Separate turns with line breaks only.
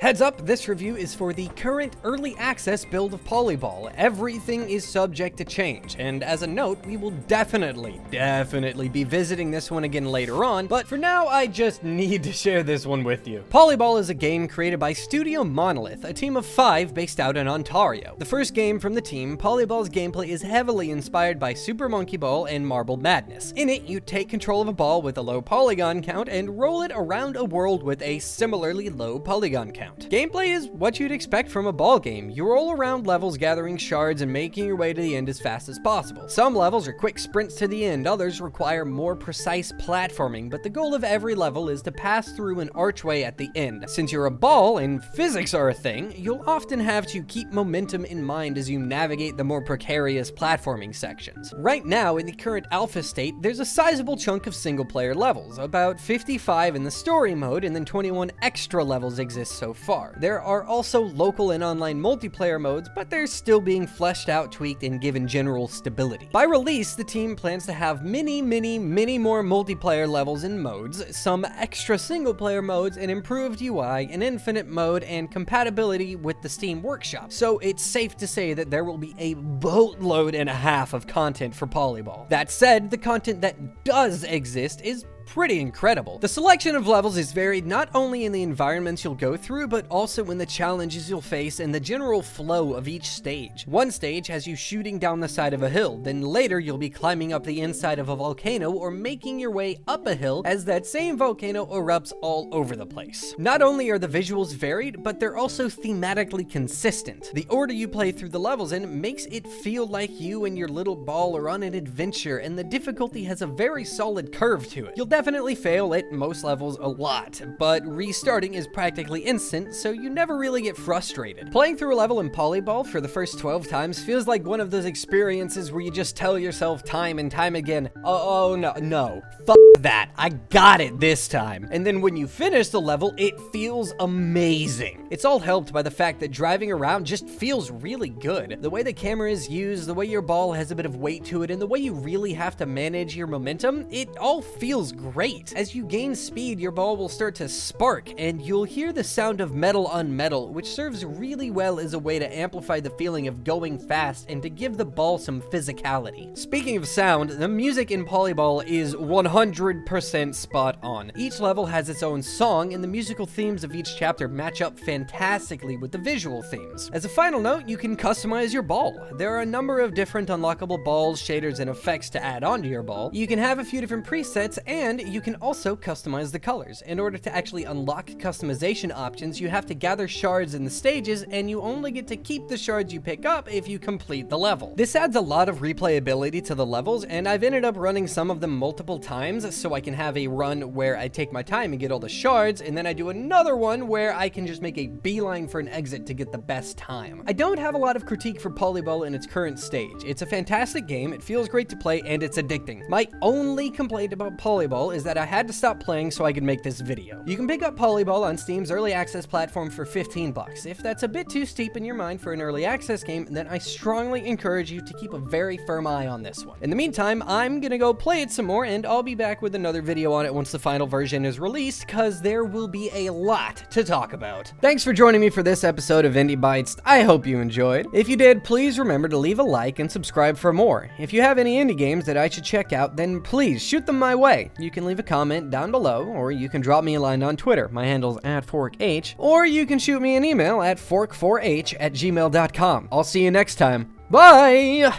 Heads up, this review is for the current early access build of Polyball. Everything is subject to change, and as a note, we will definitely be visiting this one again later on, but for now, I just need to share this one with you. Polyball is a game created by Studio Monolith, a team of 5 based out in Ontario. The first game from the team, Polyball's gameplay is heavily inspired by Super Monkey Ball and Marble Madness. In it, you take control of a ball with a low polygon count and roll it around a world with a similarly low polygon count. Gameplay is what you'd expect from a ball game. You roll around levels gathering shards and making your way to the end as fast as possible. Some levels are quick sprints to the end, others require more precise platforming, but the goal of every level is to pass through an archway at the end. Since you're a ball and physics are a thing, you'll often have to keep momentum in mind as you navigate the more precarious platforming sections. Right now, in the current alpha state, there's a sizable chunk of single-player levels, about 55 in the story mode, and then 21 extra levels exist so far. There are also local and online multiplayer modes, but they're still being fleshed out, tweaked, and given general stability. By release, the team plans to have many more multiplayer levels and modes, some extra single-player modes, an improved UI, an infinite mode, and compatibility with the Steam Workshop. So it's safe to say that there will be a boatload and a half of content for Polyball. That said, the content that does exist is pretty incredible. The selection of levels is varied not only in the environments you'll go through, but also in the challenges you'll face and the general flow of each stage. One stage has you shooting down the side of a hill, then later you'll be climbing up the inside of a volcano or making your way up a hill as that same volcano erupts all over the place. Not only are the visuals varied, but they're also thematically consistent. The order you play through the levels in makes it feel like you and your little ball are on an adventure, and the difficulty has a very solid curve to it. You'll definitely fail at most levels a lot, but restarting is practically instant, so you never really get frustrated. Playing through a level in Polyball for the first 12 times feels like one of those experiences where you just tell yourself time and time again, oh no, fuck that, I got it this time. And then when you finish the level, it feels amazing. It's all helped by the fact that driving around just feels really good. The way the camera is used, the way your ball has a bit of weight to it, and the way you really have to manage your momentum, it all feels great. As you gain speed, your ball will start to spark, and you'll hear the sound of metal on metal, which serves really well as a way to amplify the feeling of going fast and to give the ball some physicality. Speaking of sound, the music in Polyball is 100% spot on. Each level has its own song, and the musical themes of each chapter match up fantastically with the visual themes. As a final note, you can customize your ball. There are a number of different unlockable balls, shaders, and effects to add onto your ball. You can have a few different presets, and you can also customize the colors. In order to actually unlock customization options, you have to gather shards in the stages, and you only get to keep the shards you pick up if you complete the level. This adds a lot of replayability to the levels, and I've ended up running some of them multiple times, so I can have a run where I take my time and get all the shards, and then I do another one where I can just make a beeline for an exit to get the best time. I don't have a lot of critique for Polyball in its current stage. It's a fantastic game, it feels great to play, and it's addicting. My only complaint about Polyball is that I had to stop playing so I could make this video. You can pick up Polyball on Steam's early access platform for $15. If that's a bit too steep in your mind for an early access game, then I strongly encourage you to keep a very firm eye on this one. In the meantime, I'm gonna go play it some more, and I'll be back with another video on it once the final version is released, cause there will be a lot to talk about. Thanks for joining me for this episode of Indie Bytes. I hope you enjoyed. If you did, please remember to leave a like and subscribe for more. If you have any indie games that I should check out, then please shoot them my way. You can leave a comment down below, or you can drop me a line on Twitter. My handle's @forkh, or you can shoot me an email at fork4h@gmail.com. I'll see you next time. Bye!